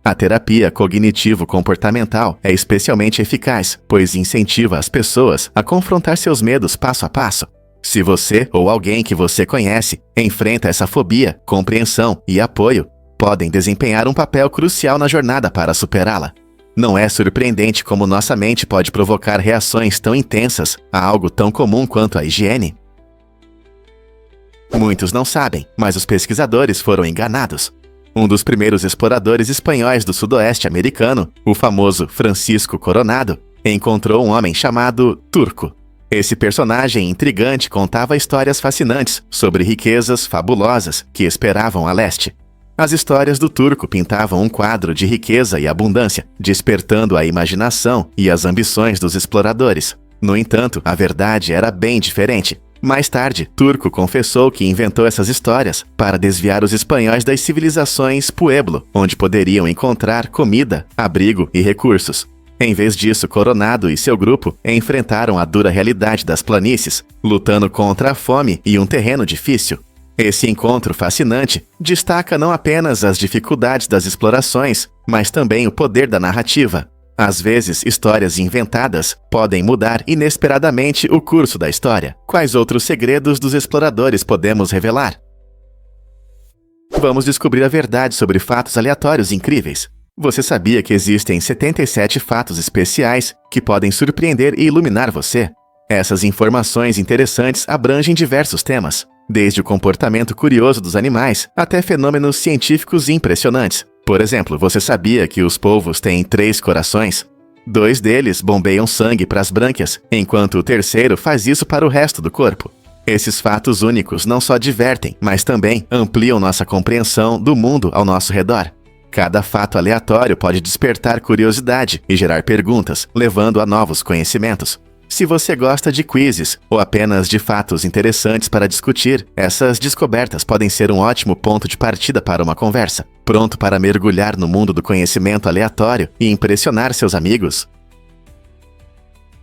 A terapia cognitivo-comportamental é especialmente eficaz, pois incentiva as pessoas a confrontar seus medos passo a passo. Se você ou alguém que você conhece enfrenta essa fobia, compreensão e apoio podem desempenhar um papel crucial na jornada para superá-la. Não é surpreendente como nossa mente pode provocar reações tão intensas a algo tão comum quanto a higiene. Muitos não sabem, mas os pesquisadores foram enganados. Um dos primeiros exploradores espanhóis do sudoeste americano, o famoso Francisco Coronado, encontrou um homem chamado Turco. Esse personagem intrigante contava histórias fascinantes sobre riquezas fabulosas que esperavam a leste. As histórias do turco pintavam um quadro de riqueza e abundância, despertando a imaginação e as ambições dos exploradores. No entanto, a verdade era bem diferente. Mais tarde, Turco confessou que inventou essas histórias para desviar os espanhóis das civilizações Pueblo, onde poderiam encontrar comida, abrigo e recursos. Em vez disso, Coronado e seu grupo enfrentaram a dura realidade das planícies, lutando contra a fome e um terreno difícil. Esse encontro fascinante destaca não apenas as dificuldades das explorações, mas também o poder da narrativa. Às vezes, histórias inventadas podem mudar inesperadamente o curso da história. Quais outros segredos dos exploradores podemos revelar? Vamos descobrir a verdade sobre fatos aleatórios incríveis. Você sabia que existem 77 fatos especiais que podem surpreender e iluminar você? Essas informações interessantes abrangem diversos temas, desde o comportamento curioso dos animais até fenômenos científicos impressionantes. Por exemplo, você sabia que os polvos têm 3 corações? 2 deles bombeiam sangue para as brânquias, enquanto o terceiro faz isso para o resto do corpo. Esses fatos únicos não só divertem, mas também ampliam nossa compreensão do mundo ao nosso redor. Cada fato aleatório pode despertar curiosidade e gerar perguntas, levando a novos conhecimentos. Se você gosta de quizzes ou apenas de fatos interessantes para discutir, essas descobertas podem ser um ótimo ponto de partida para uma conversa. Pronto para mergulhar no mundo do conhecimento aleatório e impressionar seus amigos?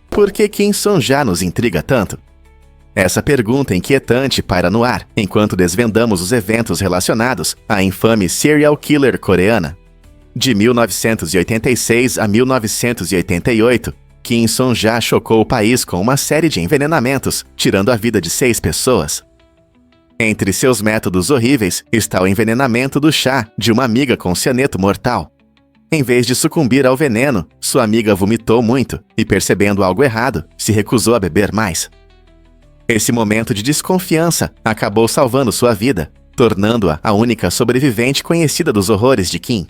Por que Kim Song-ja nos intriga tanto? Essa pergunta inquietante paira no ar, enquanto desvendamos os eventos relacionados à infame serial killer coreana. De 1986 a 1988, Kim Song-ja chocou o país com uma série de envenenamentos, tirando a vida de 6 pessoas. Entre seus métodos horríveis está o envenenamento do chá de uma amiga com cianeto mortal. Em vez de sucumbir ao veneno, sua amiga vomitou muito e, percebendo algo errado, se recusou a beber mais. Esse momento de desconfiança acabou salvando sua vida, tornando-a a única sobrevivente conhecida dos horrores de Kim.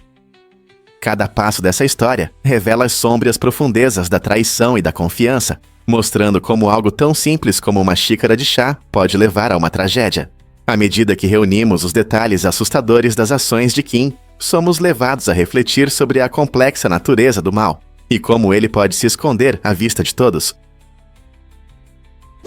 Cada passo dessa história revela as sômbrias profundezas da traição e da confiança, mostrando como algo tão simples como uma xícara de chá pode levar a uma tragédia. À medida que reunimos os detalhes assustadores das ações de Kim, somos levados a refletir sobre a complexa natureza do mal e como ele pode se esconder à vista de todos.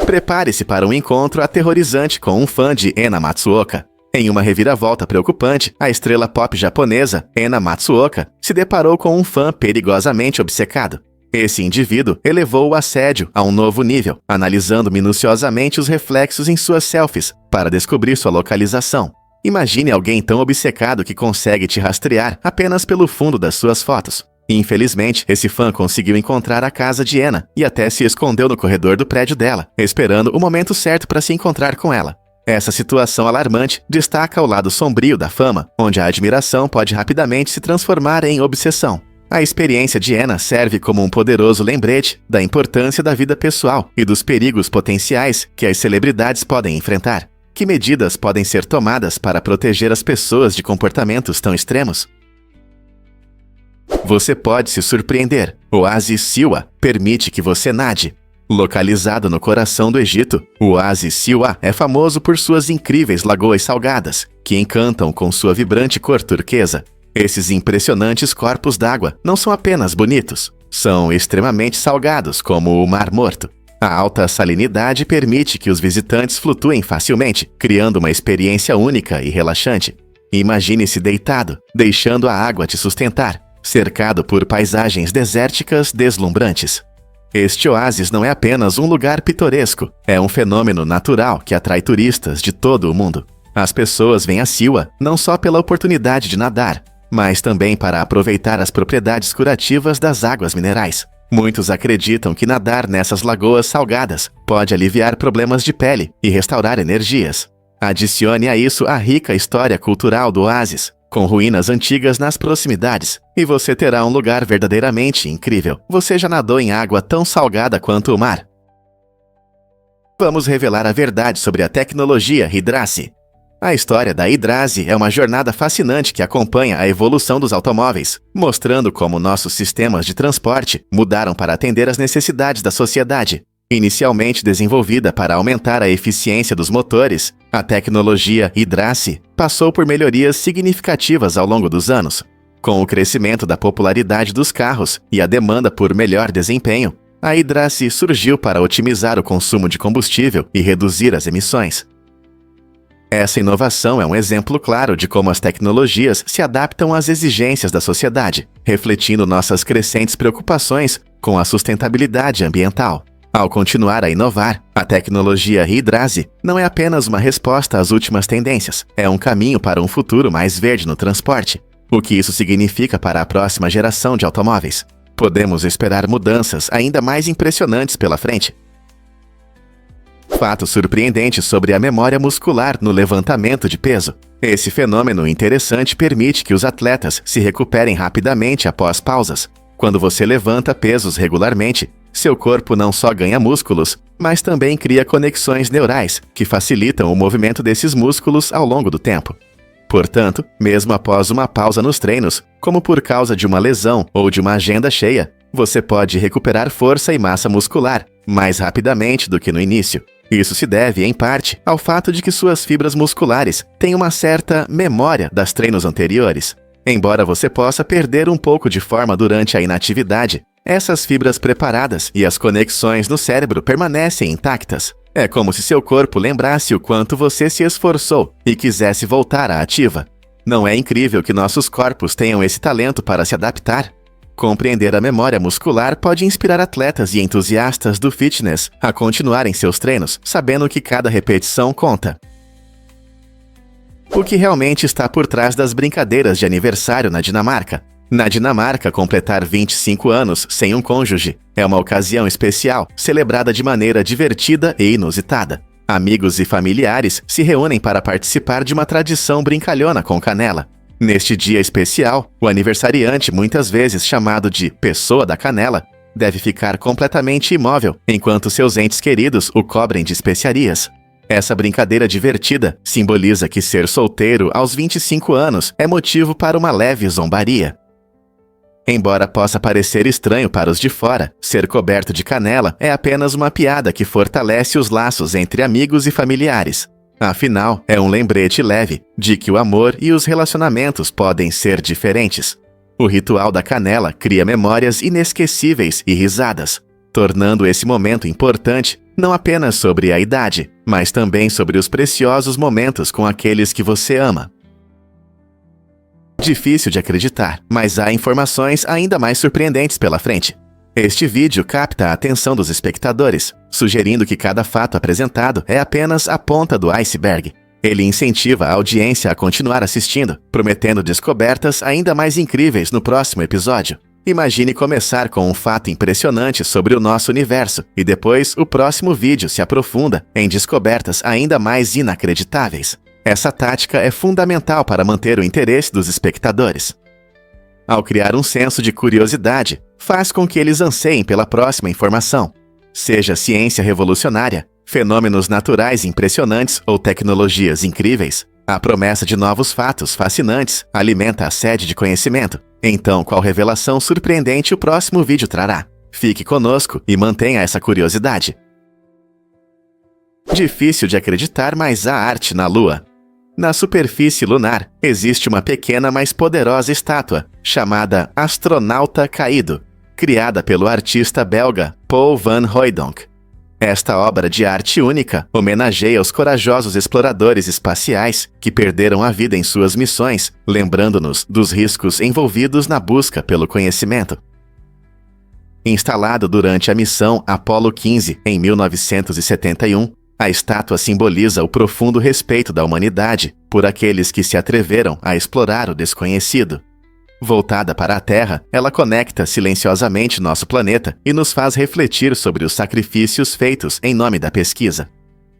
Prepare-se para um encontro aterrorizante com um fã de Ena Matsuoka. Em uma reviravolta preocupante, a estrela pop japonesa, Ena Matsuoka, se deparou com um fã perigosamente obcecado. Esse indivíduo elevou o assédio a um novo nível, analisando minuciosamente os reflexos em suas selfies para descobrir sua localização. Imagine alguém tão obcecado que consegue te rastrear apenas pelo fundo das suas fotos. Infelizmente, esse fã conseguiu encontrar a casa de Ena e até se escondeu no corredor do prédio dela, esperando o momento certo para se encontrar com ela. Essa situação alarmante destaca o lado sombrio da fama, onde a admiração pode rapidamente se transformar em obsessão. A experiência de Ena serve como um poderoso lembrete da importância da vida pessoal e dos perigos potenciais que as celebridades podem enfrentar. Que medidas podem ser tomadas para proteger as pessoas de comportamentos tão extremos? Você pode se surpreender. O oásis Siwa permite que você nade. Localizado no coração do Egito, o oásis Siwa é famoso por suas incríveis lagoas salgadas, que encantam com sua vibrante cor turquesa. Esses impressionantes corpos d'água não são apenas bonitos, são extremamente salgados, como o Mar Morto. A alta salinidade permite que os visitantes flutuem facilmente, criando uma experiência única e relaxante. Imagine-se deitado, deixando a água te sustentar, cercado por paisagens desérticas deslumbrantes. Este oásis não é apenas um lugar pitoresco, é um fenômeno natural que atrai turistas de todo o mundo. As pessoas vêm a Siwa não só pela oportunidade de nadar, mas também para aproveitar as propriedades curativas das águas minerais. Muitos acreditam que nadar nessas lagoas salgadas pode aliviar problemas de pele e restaurar energias. Adicione a isso a rica história cultural do oásis, com ruínas antigas nas proximidades, e você terá um lugar verdadeiramente incrível. Você já nadou em água tão salgada quanto o mar? Vamos revelar a verdade sobre a tecnologia Hidrace. A história da Hidrace é uma jornada fascinante que acompanha a evolução dos automóveis, mostrando como nossos sistemas de transporte mudaram para atender às necessidades da sociedade. Inicialmente desenvolvida para aumentar a eficiência dos motores, a tecnologia Hidrace passou por melhorias significativas ao longo dos anos. Com o crescimento da popularidade dos carros e a demanda por melhor desempenho, a Hidrace surgiu para otimizar o consumo de combustível e reduzir as emissões. Essa inovação é um exemplo claro de como as tecnologias se adaptam às exigências da sociedade, refletindo nossas crescentes preocupações com a sustentabilidade ambiental. Ao continuar a inovar, a tecnologia Hidrace não é apenas uma resposta às últimas tendências, é um caminho para um futuro mais verde no transporte. O que isso significa para a próxima geração de automóveis? Podemos esperar mudanças ainda mais impressionantes pela frente. Fato surpreendente sobre a memória muscular no levantamento de peso. Esse fenômeno interessante permite que os atletas se recuperem rapidamente após pausas. Quando você levanta pesos regularmente, seu corpo não só ganha músculos, mas também cria conexões neurais que facilitam o movimento desses músculos ao longo do tempo. Portanto, mesmo após uma pausa nos treinos, como por causa de uma lesão ou de uma agenda cheia, você pode recuperar força e massa muscular mais rapidamente do que no início. Isso se deve, em parte, ao fato de que suas fibras musculares têm uma certa memória das treinos anteriores. Embora você possa perder um pouco de forma durante a inatividade, essas fibras preparadas e as conexões no cérebro permanecem intactas. É como se seu corpo lembrasse o quanto você se esforçou e quisesse voltar à ativa. Não é incrível que nossos corpos tenham esse talento para se adaptar? Compreender a memória muscular pode inspirar atletas e entusiastas do fitness a continuarem seus treinos, sabendo que cada repetição conta. O que realmente está por trás das brincadeiras de aniversário na Dinamarca? Na Dinamarca, completar 25 anos sem um cônjuge é uma ocasião especial, celebrada de maneira divertida e inusitada. Amigos e familiares se reúnem para participar de uma tradição brincalhona com canela. Neste dia especial, o aniversariante, muitas vezes chamado de Pessoa da Canela, deve ficar completamente imóvel enquanto seus entes queridos o cobrem de especiarias. Essa brincadeira divertida simboliza que ser solteiro aos 25 anos é motivo para uma leve zombaria. Embora possa parecer estranho para os de fora, ser coberto de canela é apenas uma piada que fortalece os laços entre amigos e familiares. Afinal, é um lembrete leve de que o amor e os relacionamentos podem ser diferentes. O ritual da canela cria memórias inesquecíveis e risadas, tornando esse momento importante não apenas sobre a idade, mas também sobre os preciosos momentos com aqueles que você ama. Difícil de acreditar, mas há informações ainda mais surpreendentes pela frente. Este vídeo capta a atenção dos espectadores, sugerindo que cada fato apresentado é apenas a ponta do iceberg. Ele incentiva a audiência a continuar assistindo, prometendo descobertas ainda mais incríveis no próximo episódio. Imagine começar com um fato impressionante sobre o nosso universo e depois o próximo vídeo se aprofunda em descobertas ainda mais inacreditáveis. Essa tática é fundamental para manter o interesse dos espectadores. Ao criar um senso de curiosidade, faz com que eles anseiem pela próxima informação. Seja ciência revolucionária, fenômenos naturais impressionantes ou tecnologias incríveis, a promessa de novos fatos fascinantes alimenta a sede de conhecimento. Então, qual revelação surpreendente o próximo vídeo trará? Fique conosco e mantenha essa curiosidade. Difícil de acreditar, mas há arte na Lua. Na superfície lunar, existe uma pequena, mas poderosa estátua, chamada Astronauta Caído, criada pelo artista belga Paul van Hooijdonk. Esta obra de arte única homenageia os corajosos exploradores espaciais que perderam a vida em suas missões, lembrando-nos dos riscos envolvidos na busca pelo conhecimento. Instalado durante a missão Apollo 15 em 1971, a estátua simboliza o profundo respeito da humanidade por aqueles que se atreveram a explorar o desconhecido. Voltada para a Terra, ela conecta silenciosamente nosso planeta e nos faz refletir sobre os sacrifícios feitos em nome da pesquisa.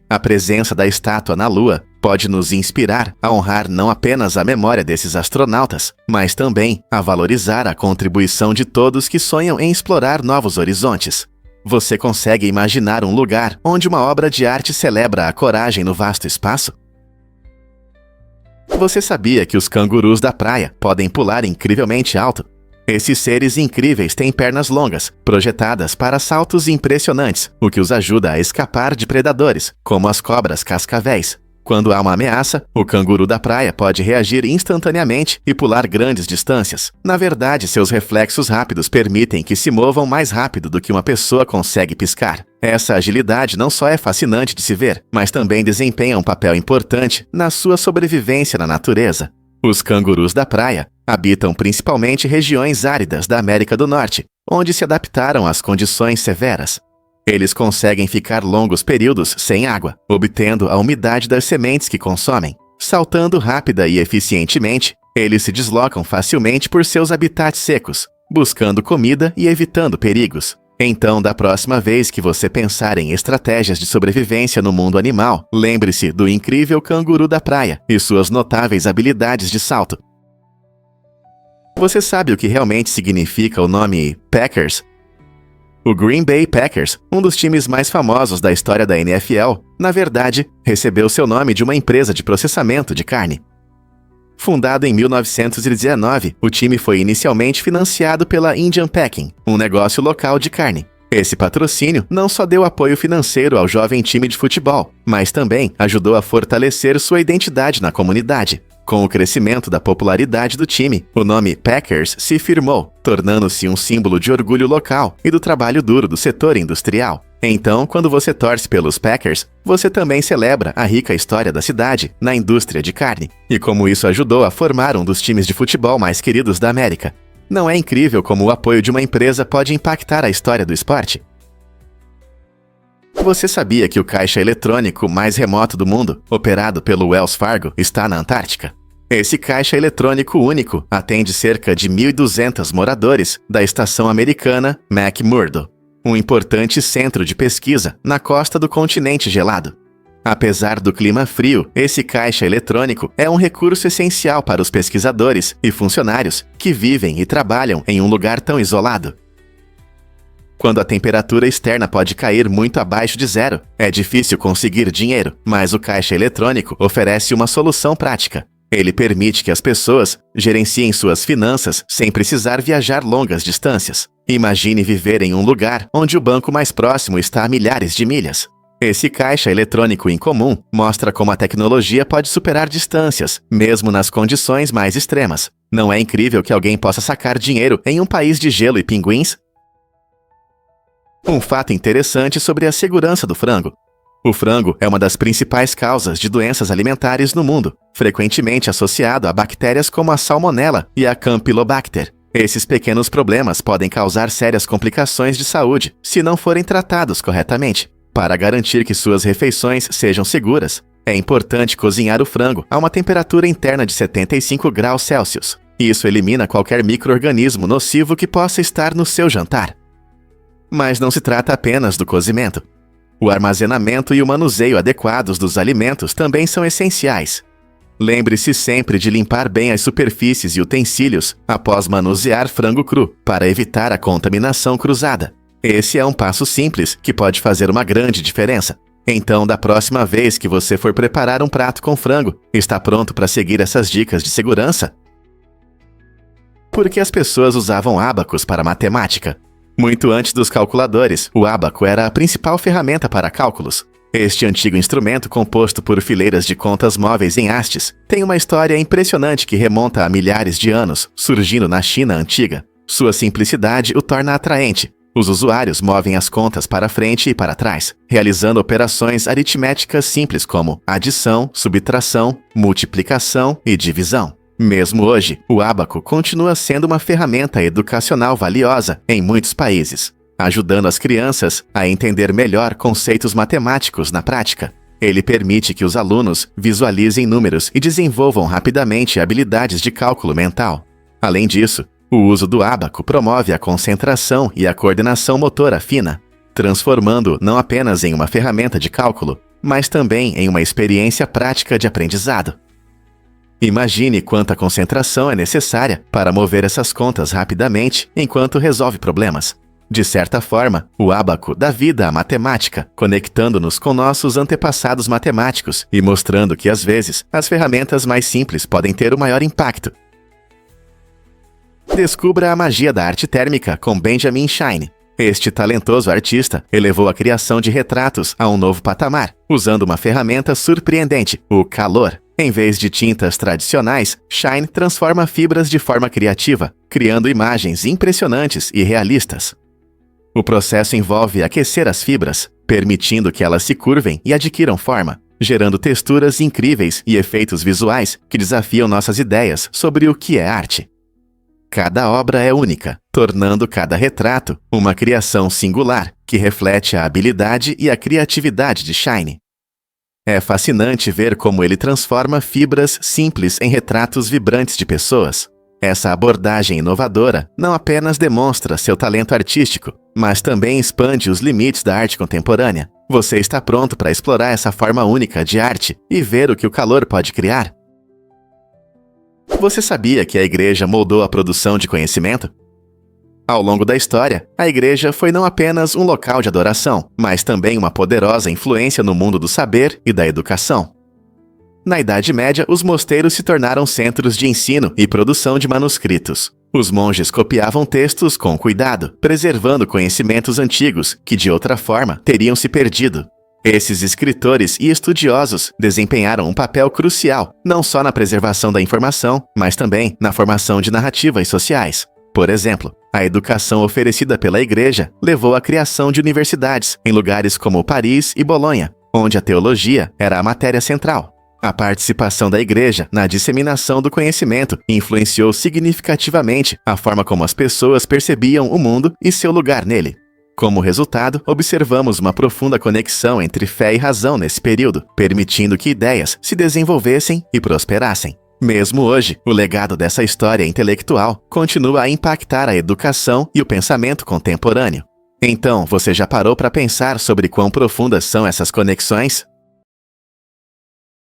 A presença da estátua na Lua pode nos inspirar a honrar não apenas a memória desses astronautas, mas também a valorizar a contribuição de todos que sonham em explorar novos horizontes. Você consegue imaginar um lugar onde uma obra de arte celebra a coragem no vasto espaço? Você sabia que os cangurus da praia podem pular incrivelmente alto? Esses seres incríveis têm pernas longas, projetadas para saltos impressionantes, o que os ajuda a escapar de predadores, como as cobras cascavéis. Quando há uma ameaça, o canguru da praia pode reagir instantaneamente e pular grandes distâncias. Na verdade, seus reflexos rápidos permitem que se movam mais rápido do que uma pessoa consegue piscar. Essa agilidade não só é fascinante de se ver, mas também desempenha um papel importante na sua sobrevivência na natureza. Os cangurus da praia habitam principalmente regiões áridas da América do Norte, onde se adaptaram às condições severas. Eles conseguem ficar longos períodos sem água, obtendo a umidade das sementes que consomem. Saltando rápida e eficientemente, eles se deslocam facilmente por seus habitats secos, buscando comida e evitando perigos. Então, da próxima vez que você pensar em estratégias de sobrevivência no mundo animal, lembre-se do incrível canguru da praia e suas notáveis habilidades de salto. Você sabe o que realmente significa o nome Packers? O Green Bay Packers, um dos times mais famosos da história da NFL, na verdade, recebeu seu nome de uma empresa de processamento de carne. Fundado em 1919, o time foi inicialmente financiado pela Indian Packing, um negócio local de carne. Esse patrocínio não só deu apoio financeiro ao jovem time de futebol, mas também ajudou a fortalecer sua identidade na comunidade. Com o crescimento da popularidade do time, o nome Packers se firmou, tornando-se um símbolo de orgulho local e do trabalho duro do setor industrial. Então, quando você torce pelos Packers, você também celebra a rica história da cidade na indústria de carne, e como isso ajudou a formar um dos times de futebol mais queridos da América. Não é incrível como o apoio de uma empresa pode impactar a história do esporte? Você sabia que o caixa eletrônico mais remoto do mundo, operado pelo Wells Fargo, está na Antártica? Esse caixa eletrônico único atende cerca de 1.200 moradores da estação americana McMurdo, um importante centro de pesquisa na costa do continente gelado. Apesar do clima frio, esse caixa eletrônico é um recurso essencial para os pesquisadores e funcionários que vivem e trabalham em um lugar tão isolado. Quando a temperatura externa pode cair muito abaixo de zero, é difícil conseguir dinheiro, mas o caixa eletrônico oferece uma solução prática. Ele permite que as pessoas gerenciem suas finanças sem precisar viajar longas distâncias. Imagine viver em um lugar onde o banco mais próximo está a milhares de milhas. Esse caixa eletrônico incomum mostra como a tecnologia pode superar distâncias, mesmo nas condições mais extremas. Não é incrível que alguém possa sacar dinheiro em um país de gelo e pinguins? Um fato interessante sobre a segurança do frango. O frango é uma das principais causas de doenças alimentares no mundo, frequentemente associado a bactérias como a Salmonella e a Campylobacter. Esses pequenos problemas podem causar sérias complicações de saúde se não forem tratados corretamente. Para garantir que suas refeições sejam seguras, é importante cozinhar o frango a uma temperatura interna de 75 graus Celsius. Isso elimina qualquer micro-organismo nocivo que possa estar no seu jantar. Mas não se trata apenas do cozimento. O armazenamento e o manuseio adequados dos alimentos também são essenciais. Lembre-se sempre de limpar bem as superfícies e utensílios após manusear frango cru, para evitar a contaminação cruzada. Esse é um passo simples que pode fazer uma grande diferença. Então, da próxima vez que você for preparar um prato com frango, está pronto para seguir essas dicas de segurança? Por que as pessoas usavam ábacos para matemática? Muito antes dos calculadores, o ábaco era a principal ferramenta para cálculos. Este antigo instrumento, composto por fileiras de contas móveis em hastes, tem uma história impressionante que remonta a milhares de anos, surgindo na China antiga. Sua simplicidade o torna atraente. Os usuários movem as contas para frente e para trás, realizando operações aritméticas simples como adição, subtração, multiplicação e divisão. Mesmo hoje, o ábaco continua sendo uma ferramenta educacional valiosa em muitos países, ajudando as crianças a entender melhor conceitos matemáticos na prática. Ele permite que os alunos visualizem números e desenvolvam rapidamente habilidades de cálculo mental. Além disso, o uso do ábaco promove a concentração e a coordenação motora fina, transformando não apenas em uma ferramenta de cálculo, mas também em uma experiência prática de aprendizado. Imagine quanta concentração é necessária para mover essas contas rapidamente enquanto resolve problemas. De certa forma, o ábaco dá vida à matemática, conectando-nos com nossos antepassados matemáticos e mostrando que, às vezes, as ferramentas mais simples podem ter o maior impacto. Descubra a magia da arte térmica com Benjamin Shine. Este talentoso artista elevou a criação de retratos a um novo patamar, usando uma ferramenta surpreendente, o calor. Em vez de tintas tradicionais, Shine transforma fibras de forma criativa, criando imagens impressionantes e realistas. O processo envolve aquecer as fibras, permitindo que elas se curvem e adquiram forma, gerando texturas incríveis e efeitos visuais que desafiam nossas ideias sobre o que é arte. Cada obra é única, tornando cada retrato uma criação singular que reflete a habilidade e a criatividade de Shine. É fascinante ver como ele transforma fibras simples em retratos vibrantes de pessoas. Essa abordagem inovadora não apenas demonstra seu talento artístico, mas também expande os limites da arte contemporânea. Você está pronto para explorar essa forma única de arte e ver o que o calor pode criar? Você sabia que a igreja moldou a produção de conhecimento? Ao longo da história, a igreja foi não apenas um local de adoração, mas também uma poderosa influência no mundo do saber e da educação. Na Idade Média, os mosteiros se tornaram centros de ensino e produção de manuscritos. Os monges copiavam textos com cuidado, preservando conhecimentos antigos que, de outra forma, teriam se perdido. Esses escritores e estudiosos desempenharam um papel crucial, não só na preservação da informação, mas também na formação de narrativas sociais. Por exemplo, a educação oferecida pela Igreja levou à criação de universidades em lugares como Paris e Bolonha, onde a teologia era a matéria central. A participação da Igreja na disseminação do conhecimento influenciou significativamente a forma como as pessoas percebiam o mundo e seu lugar nele. Como resultado, observamos uma profunda conexão entre fé e razão nesse período, permitindo que ideias se desenvolvessem e prosperassem. Mesmo hoje, o legado dessa história intelectual continua a impactar a educação e o pensamento contemporâneo. Então, você já parou para pensar sobre quão profundas são essas conexões?